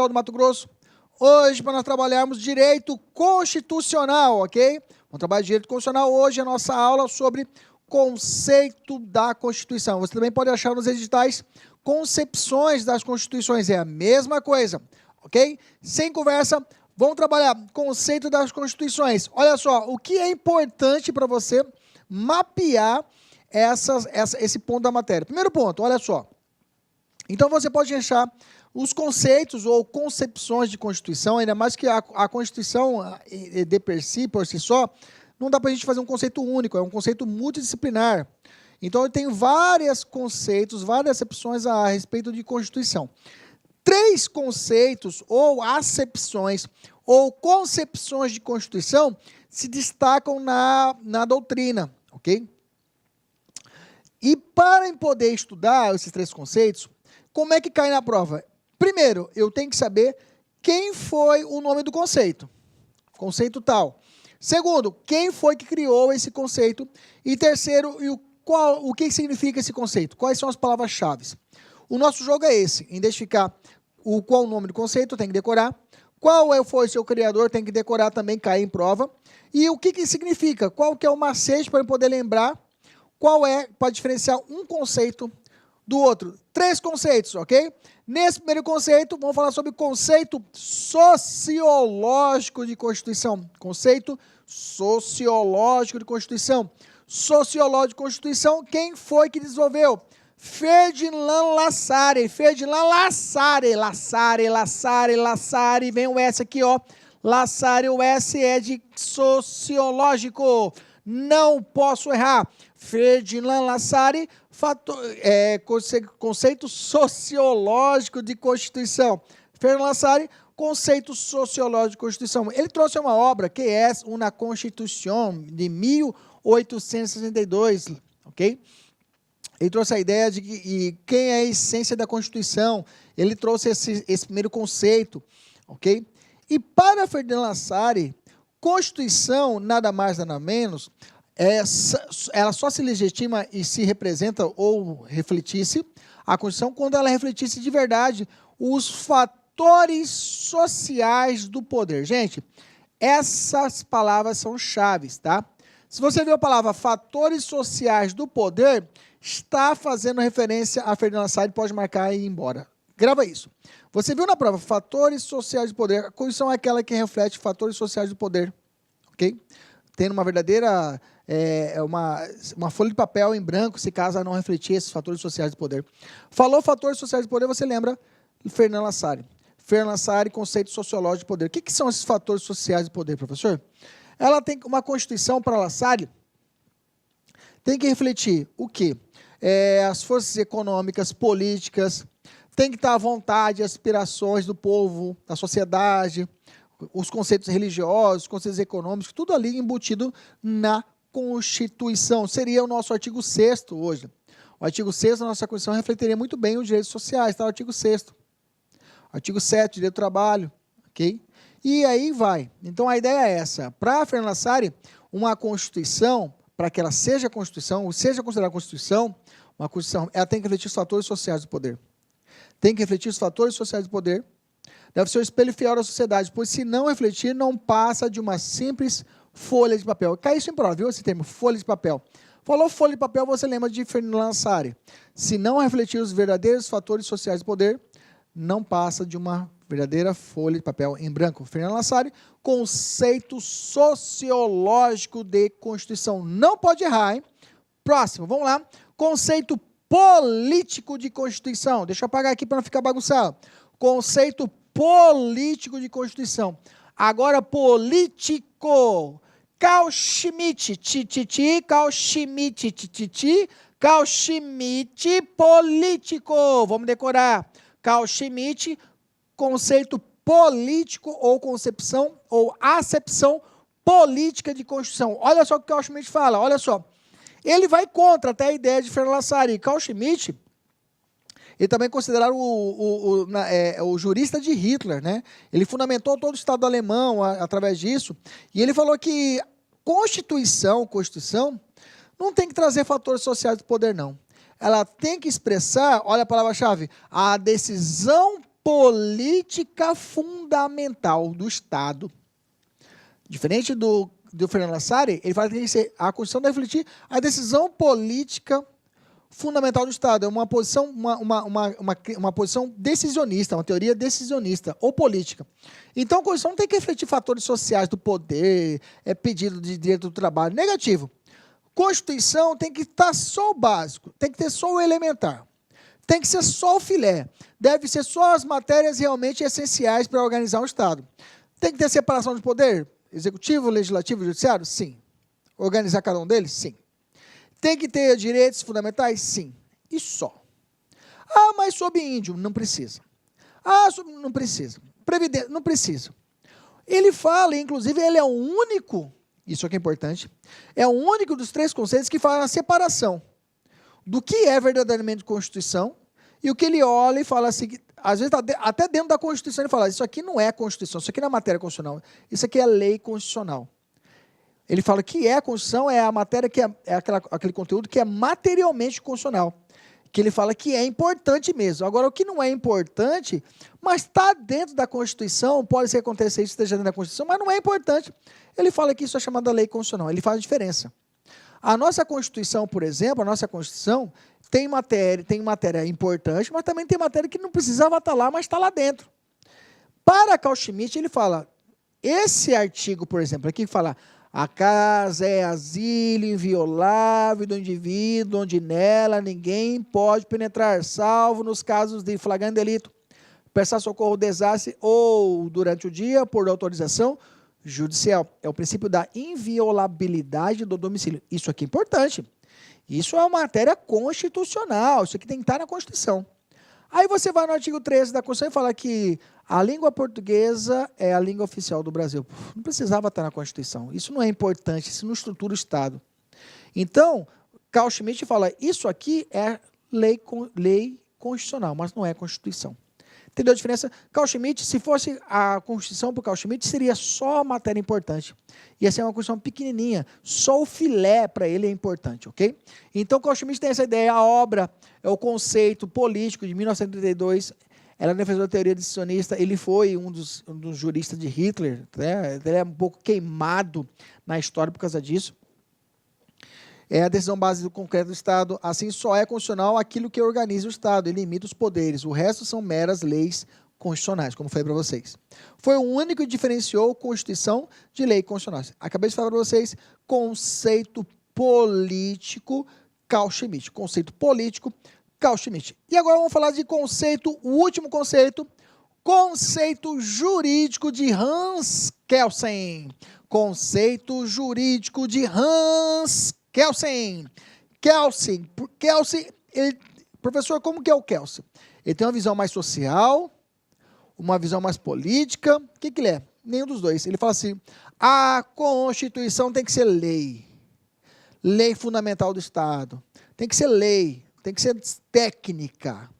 do Mato Grosso. Hoje, para nós trabalharmos direito constitucional, ok? Vamos trabalhar direito constitucional. Hoje a nossa aula sobre conceito da Constituição. Você também pode achar nos editais concepções das Constituições. É a mesma coisa, ok? Sem conversa, vamos trabalhar conceito das Constituições. Olha só, o que é importante para você mapear esse ponto da matéria. Primeiro ponto, olha só. Então, você pode achar os conceitos ou concepções de Constituição, ainda mais que a Constituição, por si só, não dá para a gente fazer um conceito único, é um conceito multidisciplinar. Então, eu tenho vários conceitos, várias acepções a respeito de Constituição. 3 conceitos, ou acepções, ou concepções de Constituição se destacam na doutrina, ok? E para poder estudar esses 3 conceitos, como é que cai na prova? Primeiro, eu tenho que saber quem foi o nome do conceito. Conceito tal. Segundo, quem foi que criou esse conceito. E terceiro, o que significa esse conceito? Quais são as palavras-chave? O nosso jogo é esse, identificar qual o nome do conceito, tem que decorar. Qual foi o seu criador, tem que decorar também, cair em prova. E o que significa? Qual que é o macete para eu poder lembrar? Qual é, para diferenciar um conceito do outro? 3 conceitos, ok? Nesse primeiro conceito, vamos falar sobre conceito sociológico de Constituição. Conceito sociológico de Constituição. Sociológico de Constituição, quem foi que desenvolveu? Ferdinand Lassalle. Ferdinand Lassalle. Lassalle. Vem o S aqui, ó. Lassalle, o S é de sociológico. Não posso errar. Ferdinand Lassalle, conceito sociológico de Constituição. Ferdinand Lassalle, conceito sociológico de Constituição. Ele trouxe uma obra que é uma Constituição de 1862, ok? Ele trouxe a ideia de quem é a essência da Constituição. Ele trouxe esse primeiro conceito, ok? E para Ferdinand Lassalle, Constituição, nada mais, nada menos, ela só se legitima e se representa ou refletisse a Constituição quando ela refletisse de verdade os fatores sociais do poder. Gente, essas palavras são chaves, tá? Se você viu a palavra fatores sociais do poder, está fazendo referência a Ferdinand Lassalle, pode marcar e ir embora. Grava isso. Você viu na prova fatores sociais do poder, a Constituição é aquela que reflete fatores sociais do poder, ok? Tendo uma verdadeira, uma folha de papel em branco, se caso ela não refletir esses fatores sociais do poder. Falou fatores sociais do poder, você lembra Ferdinand Lassalle. Ferdinand Lassalle, conceito sociológico de poder. O que são esses fatores sociais do poder, professor? Ela tem uma Constituição para Lassalle, tem que refletir o quê? As forças econômicas, políticas, tem que estar à vontade, aspirações do povo, da sociedade, os conceitos religiosos, os conceitos econômicos, tudo ali embutido na Constituição. Seria o nosso artigo 6º hoje. O artigo 6º da nossa Constituição refletiria muito bem os direitos sociais, tá? O artigo 6º. Artigo 7º, direito do trabalho, ok? E aí vai. Então, a ideia é essa. Para Ferdinand Lassalle, uma Constituição, para que ela seja Constituição, ou seja considerada Constituição, uma Constituição, ela tem que refletir os fatores sociais do poder. Tem que refletir os fatores sociais do poder. Deve ser o espelho fiel da sociedade, pois se não refletir, não passa de uma simples folha de papel. Cai isso em prova, viu esse termo, folha de papel. Falou folha de papel, você lembra de Ferdinand Lassalle. Se não refletir os verdadeiros fatores sociais do poder, não passa de uma verdadeira folha de papel em branco. Ferdinand Lassalle, conceito sociológico de Constituição. Não pode errar, hein? Próximo, vamos lá. Conceito político de Constituição. Deixa eu apagar aqui para não ficar bagunçado. Conceito político de Constituição. Agora, político. Carl Schmitt, Carl Schmitt, político. Vamos decorar. Carl Schmitt, conceito político ou concepção ou acepção política de Constituição. Olha só o que Carl Schmitt fala, olha só. Ele vai contra até a ideia de Ferdinand Lassalle. Carl Schmitt, ele também é considerado o jurista de Hitler, né? Ele fundamentou todo o Estado alemão através disso. E ele falou que Constituição não tem que trazer fatores sociais do poder, não. Ela tem que expressar, olha a palavra-chave, a decisão política fundamental do Estado. Diferente do Fernando Lassari, ele fala que a Constituição deve refletir a decisão política fundamental do Estado. É uma posição, uma posição decisionista, uma teoria decisionista ou política. Então, a Constituição tem que refletir fatores sociais do poder, pedido de direito do trabalho. Negativo. Constituição tem que estar só o básico, tem que ter só o elementar. Tem que ser só o filé. Deve ser só as matérias realmente essenciais para organizar o Estado. Tem que ter separação de poder? Executivo, legislativo e judiciário? Sim. Organizar cada um deles? Sim. Tem que ter direitos fundamentais? Sim. E só. Ah, mas sobre índio? Não precisa. Ah, não precisa. Previdência? Não precisa. Ele fala, inclusive, ele é o único, isso aqui é importante, é o único dos três conceitos que fala a separação do que é verdadeiramente Constituição e o que ele olha e fala assim, às vezes até dentro da Constituição ele fala, isso aqui não é Constituição, isso aqui não é matéria constitucional, isso aqui é lei constitucional. Ele fala que a Constituição é a matéria, que é aquele conteúdo que é materialmente constitucional, que ele fala que é importante mesmo. Agora, o que não é importante, mas está dentro da Constituição, pode ser que aconteça isso, esteja dentro da Constituição, mas não é importante. Ele fala que isso é chamada lei constitucional, ele faz a diferença. A nossa Constituição, por exemplo, a nossa Constituição tem matéria importante, mas também tem matéria que não precisava estar lá, mas está lá dentro. Para Carl Schmitt, ele fala, esse artigo, por exemplo, aqui fala, a casa é asilo inviolável do indivíduo, onde nela ninguém pode penetrar, salvo nos casos de flagrante delito, prestar socorro, desastre ou durante o dia, por autorização judicial. É o princípio da inviolabilidade do domicílio. Isso aqui é importante. Isso é uma matéria constitucional. Isso aqui tem que estar na Constituição. Aí você vai no artigo 13 da Constituição e fala que a língua portuguesa é a língua oficial do Brasil. Não precisava estar na Constituição. Isso não é importante. Isso não estrutura o Estado. Então, Carl Schmitt fala, isso aqui é lei constitucional, mas não é Constituição. Entendeu a diferença? Carl Schmitt, se fosse a Constituição para o Carl Schmitt, seria só a matéria importante. Ia ser uma Constituição pequenininha, só o filé para ele é importante, ok? Então, Carl Schmitt tem essa ideia, a obra é o conceito político de 1932, ela é defensora da teoria decisionista, ele foi um dos juristas de Hitler, né? Ele é um pouco queimado na história por causa disso. É a decisão base do concreto do Estado, assim só é constitucional aquilo que organiza o Estado e limita os poderes. O resto são meras leis constitucionais, como falei para vocês. Foi o único que diferenciou Constituição de lei constitucional. Acabei de falar para vocês, conceito político, Carl Schmitt. Conceito político, Carl Schmitt. E agora vamos falar de conceito, o último conceito, conceito jurídico de Hans Kelsen. Conceito jurídico de Hans Kelsen, professor, como que é o Kelsen? Ele tem uma visão mais social, uma visão mais política, o que ele é? Nenhum dos dois. Ele fala assim, a Constituição tem que ser lei fundamental do Estado, tem que ser lei, tem que ser técnica,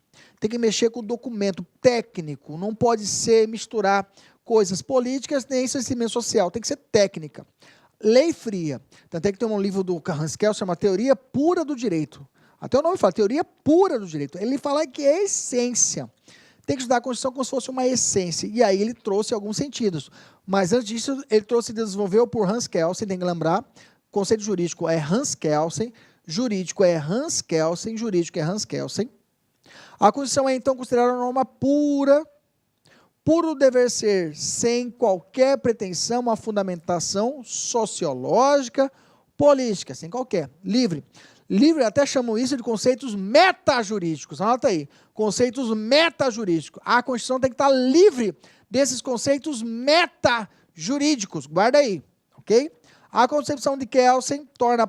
tem que mexer com o documento técnico, não pode ser misturar coisas políticas nem sentimento social, tem que ser técnica. Lei fria. Tanto é que tem um livro do Hans Kelsen, chama Teoria Pura do Direito. Até o nome fala, Teoria Pura do Direito. Ele fala que é essência. Tem que estudar a Constituição como se fosse uma essência. E aí ele trouxe alguns sentidos. Mas antes disso, ele trouxe e desenvolveu por Hans Kelsen, tem que lembrar, conceito jurídico é Hans Kelsen, jurídico é Hans Kelsen, jurídico é Hans Kelsen. A Constituição é então considerada uma norma pura, puro dever ser, sem qualquer pretensão a fundamentação sociológica, política, sem qualquer, livre. Livre, até chamam isso de conceitos metajurídicos, anota aí, conceitos metajurídicos. A Constituição tem que estar livre desses conceitos metajurídicos, guarda aí, ok? A concepção de Kelsen torna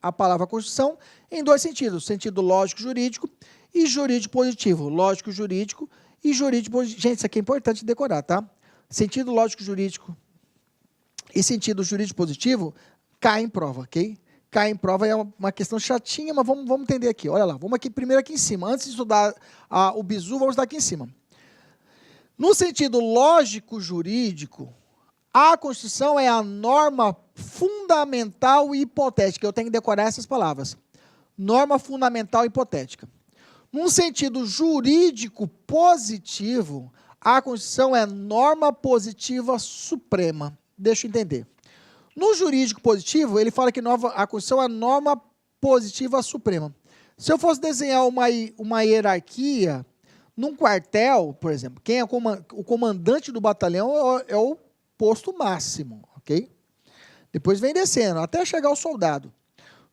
a palavra Constituição em dois sentidos, sentido lógico-jurídico e jurídico-positivo, lógico-jurídico e jurídico, gente, isso aqui é importante decorar, tá? Sentido lógico-jurídico e sentido jurídico-positivo cai em prova, ok? Cai em prova é uma questão chatinha, mas vamos entender aqui. Olha lá, vamos aqui primeiro aqui em cima. Antes de estudar o bizu, vamos estudar aqui em cima. No sentido lógico-jurídico, a Constituição é a norma fundamental e hipotética. Eu tenho que decorar essas palavras. Norma fundamental e hipotética. Num sentido jurídico positivo, a Constituição é norma positiva suprema. Deixa eu entender. No jurídico positivo, ele fala que a Constituição é norma positiva suprema. Se eu fosse desenhar uma hierarquia num quartel, por exemplo, quem é o comandante do batalhão é o posto máximo, ok? Depois vem descendo, até chegar ao soldado.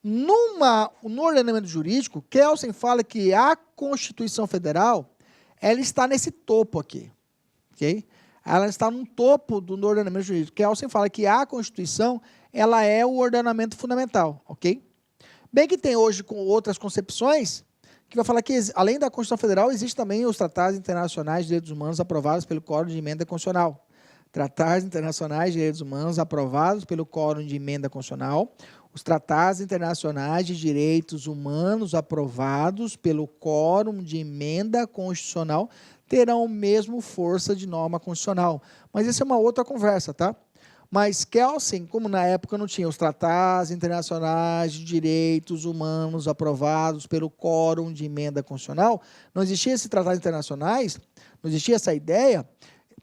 No ordenamento jurídico, Kelsen fala que a Constituição Federal, ela está nesse topo aqui, ok? Ela está no topo do ordenamento jurídico. Kelsen fala que a Constituição, ela é o ordenamento fundamental, ok? Bem que tem hoje com outras concepções, que vai falar que, além da Constituição Federal, existem também os tratados internacionais de direitos humanos aprovados pelo Quórum de Emenda Constitucional. Tratados internacionais de direitos humanos aprovados pelo Quórum de Emenda Constitucional. Os tratados internacionais de direitos humanos aprovados pelo Quórum de Emenda Constitucional terão mesmo força de norma constitucional. Mas isso é uma outra conversa, tá? Mas Kelsen, como na época não tinha os tratados internacionais de direitos humanos aprovados pelo Quórum de Emenda Constitucional, não existia esses tratados internacionais, não existia essa ideia,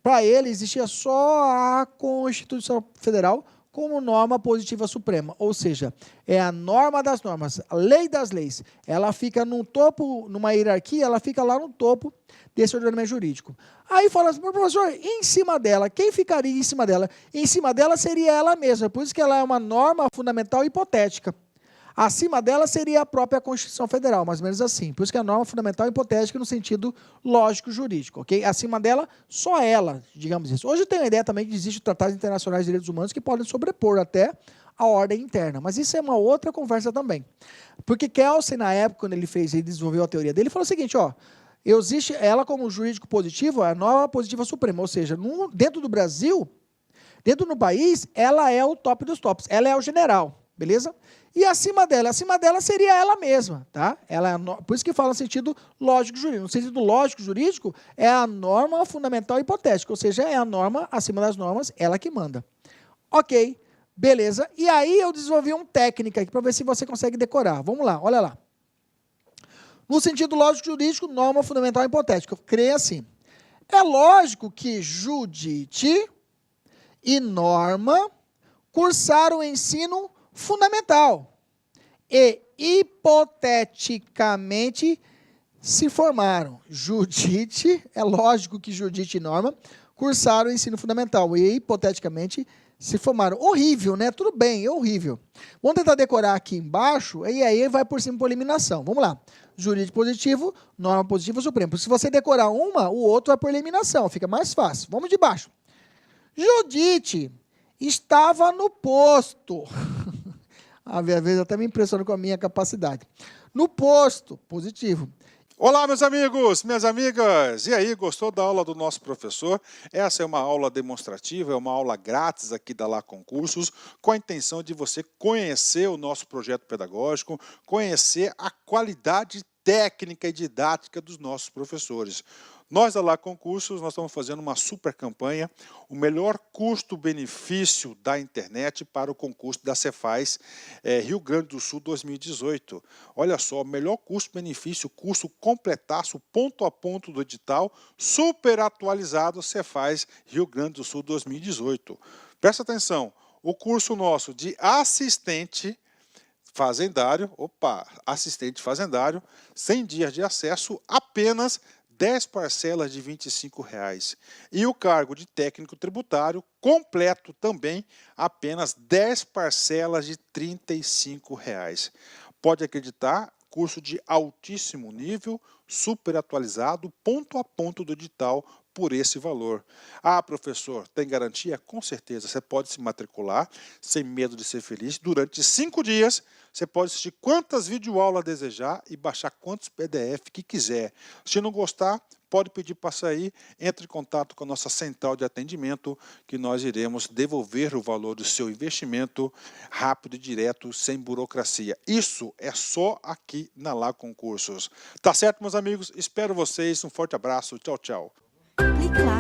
para ele existia só a Constituição Federal como norma positiva suprema, ou seja, é a norma das normas, a lei das leis. Ela fica no topo, numa hierarquia, ela fica lá no topo desse ordenamento jurídico. Aí fala assim, professor, em cima dela, quem ficaria em cima dela? Em cima dela seria ela mesma, por isso que ela é uma norma fundamental hipotética. Acima dela seria a própria Constituição Federal, mais ou menos assim. Por isso que é a norma fundamental hipotética no sentido lógico-jurídico, ok? Acima dela, só ela, digamos isso. Hoje tem a ideia também que existem tratados internacionais de direitos humanos que podem sobrepor até a ordem interna, mas isso é uma outra conversa também. Porque Kelsen, na época, quando ele desenvolveu a teoria dele, ele falou o seguinte, ó, existe ela como jurídico positivo, a norma positiva suprema, ou seja, dentro do Brasil, dentro do país, ela é o top dos tops, ela é o general, beleza? E acima dela seria ela mesma, tá? Por isso que fala no sentido lógico-jurídico. No sentido lógico-jurídico, é a norma fundamental hipotética, ou seja, é a norma acima das normas, ela que manda. Ok, beleza. E aí eu desenvolvi uma técnica aqui para ver se você consegue decorar. Vamos lá, olha lá. No sentido lógico-jurídico, norma fundamental hipotética. Eu criei assim. É lógico que Judite e Norma cursaram o ensino fundamental e hipoteticamente se formaram. Judite, é lógico que Judite e Norma cursaram o ensino fundamental e hipoteticamente se formaram. Horrível, né? Tudo bem, é horrível. Vamos tentar decorar aqui embaixo e aí vai por cima por eliminação. Vamos lá. Jurídico positivo, norma positiva suprema. Se você decorar uma, o outro vai por eliminação, fica mais fácil. Vamos de baixo. Judite estava no posto. Às vezes até me impressiona com a minha capacidade. No posto, positivo. Olá, meus amigos, minhas amigas. E aí, gostou da aula do nosso professor? Essa é uma aula demonstrativa, é uma aula grátis aqui da Lá Concursos, com a intenção de você conhecer o nosso projeto pedagógico, conhecer a qualidade técnica e didática dos nossos professores. Nós, da Lá Concursos, nós estamos fazendo uma super campanha, o melhor custo-benefício da internet para o concurso da Cefaz Rio Grande do Sul 2018. Olha só, melhor custo-benefício, curso completaço, ponto a ponto do edital, super atualizado Cefaz Rio Grande do Sul 2018. Presta atenção, o curso nosso de assistente fazendário, assistente fazendário, 100 dias de acesso, apenas 10 parcelas de R$ 25,00. E o cargo de técnico tributário completo também, apenas 10 parcelas de R$ 35,00. Pode acreditar, curso de altíssimo nível, super atualizado, ponto a ponto do edital por esse valor. Ah, professor, tem garantia? Com certeza, você pode se matricular sem medo de ser feliz. Durante 5 dias, você pode assistir quantas videoaulas desejar e baixar quantos PDF que quiser. Se não gostar, pode pedir para sair, entre em contato com a nossa central de atendimento, que nós iremos devolver o valor do seu investimento rápido e direto, sem burocracia. Isso é só aqui na Lá Concursos. Tá certo, meus amigos? Espero vocês. Um forte abraço. Tchau, tchau. Clique lá.